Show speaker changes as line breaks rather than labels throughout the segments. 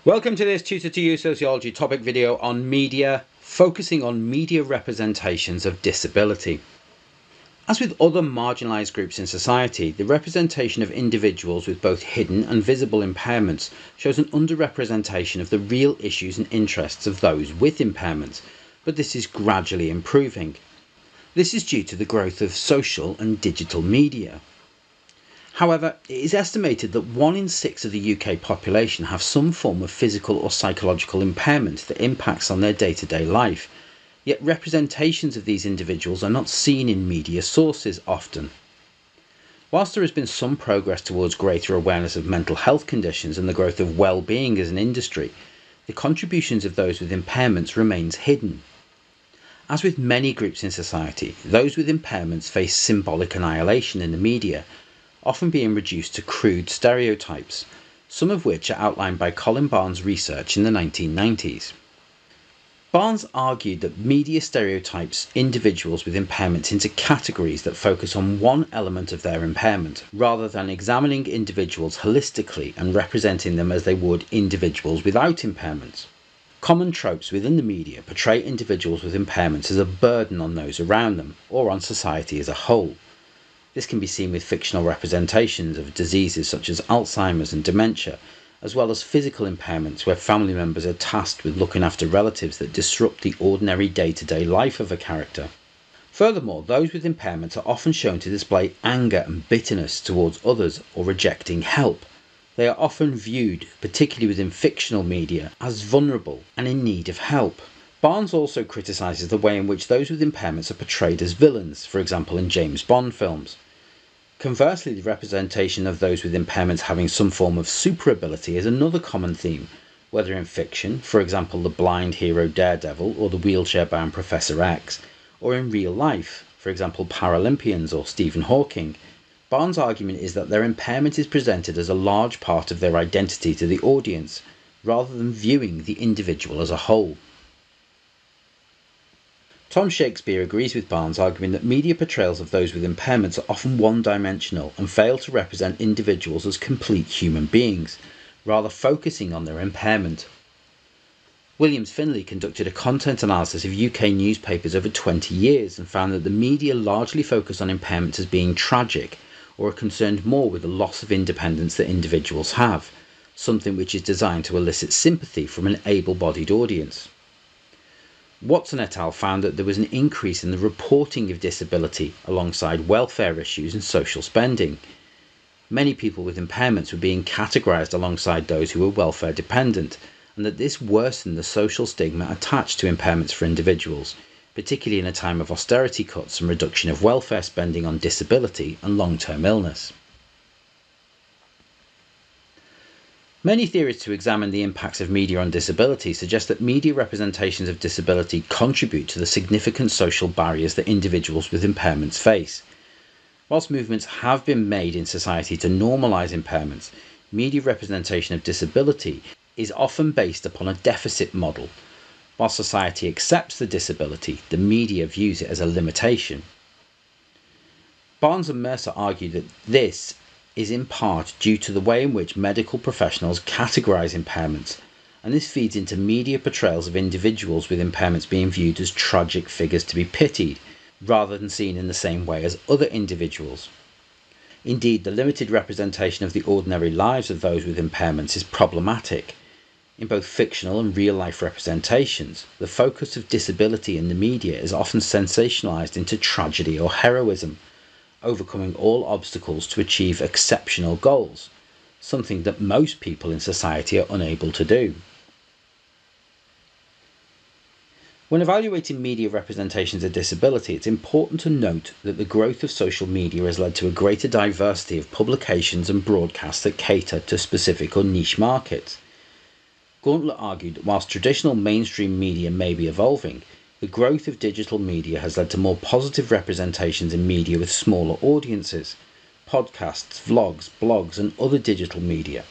Welcome to this Tutor to You Sociology topic video on media, focusing on media representations of disability. As with other marginalised groups in society, the representation of individuals with both hidden and visible impairments shows an underrepresentation of the real issues and interests of those with impairments, but this is gradually improving. This is due to the growth of social and digital media. However, it is estimated that 1 in 6 of the UK population have some form of physical or psychological impairment that impacts on their day-to-day life, yet representations of these individuals are not seen in media sources often. Whilst there has been some progress towards greater awareness of mental health conditions and the growth of well-being as an industry, the contributions of those with impairments remains hidden. As with many groups in society, those with impairments face symbolic annihilation in the media, often being reduced to crude stereotypes, some of which are outlined by Colin Barnes' research in the 1990s. Barnes argued that media stereotypes individuals with impairments into categories that focus on one element of their impairment, rather than examining individuals holistically and representing them as they would individuals without impairments. Common tropes within the media portray individuals with impairments as a burden on those around them, or on society as a whole. This can be seen with fictional representations of diseases such as Alzheimer's and dementia, as well as physical impairments where family members are tasked with looking after relatives that disrupt the ordinary day-to-day life of a character. Furthermore, those with impairments are often shown to display anger and bitterness towards others or rejecting help. They are often viewed, particularly within fictional media, as vulnerable and in need of help. Barnes also criticises the way in which those with impairments are portrayed as villains, for example in James Bond films. Conversely, the representation of those with impairments having some form of super ability is another common theme, whether in fiction, for example the blind hero Daredevil or the wheelchair-bound Professor X, or in real life, for example Paralympians or Stephen Hawking. Barnes' argument is that their impairment is presented as a large part of their identity to the audience, rather than viewing the individual as a whole. Tom Shakespeare agrees with Barnes, arguing that media portrayals of those with impairments are often one-dimensional and fail to represent individuals as complete human beings, rather focusing on their impairment. Williams Finlay conducted a content analysis of UK newspapers over 20 years and found that the media largely focus on impairments as being tragic, or are concerned more with the loss of independence that individuals have, something which is designed to elicit sympathy from an able-bodied audience. Watson et al. Found that there was an increase in the reporting of disability alongside welfare issues and social spending. Many people with impairments were being categorised alongside those who were welfare dependent, and that this worsened the social stigma attached to impairments for individuals, particularly in a time of austerity cuts and reduction of welfare spending on disability and long-term illness. Many theories to examine the impacts of media on disability suggest that media representations of disability contribute to the significant social barriers that individuals with impairments face. Whilst movements have been made in society to normalise impairments, media representation of disability is often based upon a deficit model. While society accepts the disability, the media views it as a limitation. Barnes and Mercer argue that this is in part due to the way in which medical professionals categorise impairments, and this feeds into media portrayals of individuals with impairments being viewed as tragic figures to be pitied, rather than seen in the same way as other individuals. Indeed, the limited representation of the ordinary lives of those with impairments is problematic. In both fictional and real-life representations, the focus of disability in the media is often sensationalised into tragedy or heroism, overcoming all obstacles to achieve exceptional goals, something that most people in society are unable to do. When evaluating media representations of disability, it's important to note that the growth of social media has led to a greater diversity of publications and broadcasts that cater to specific or niche markets. Gauntlet argued that whilst traditional mainstream media may be evolving, the growth of digital media has led to more positive representations in media with smaller audiences, podcasts, vlogs, blogs and other digital media.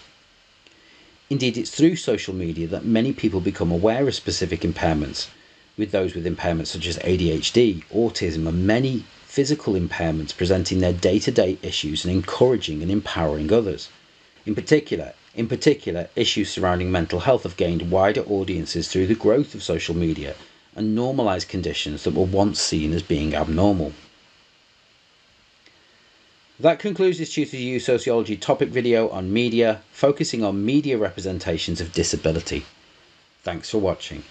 Indeed, it's through social media that many people become aware of specific impairments, with those with impairments such as ADHD, autism and many physical impairments presenting their day-to-day issues and encouraging and empowering others. In particular, In particular, issues surrounding mental health have gained wider audiences through the growth of social media and normalised conditions that were once seen as being abnormal. That concludes this Tutor You Sociology topic video on media, focusing on media representations of disability. Thanks for watching.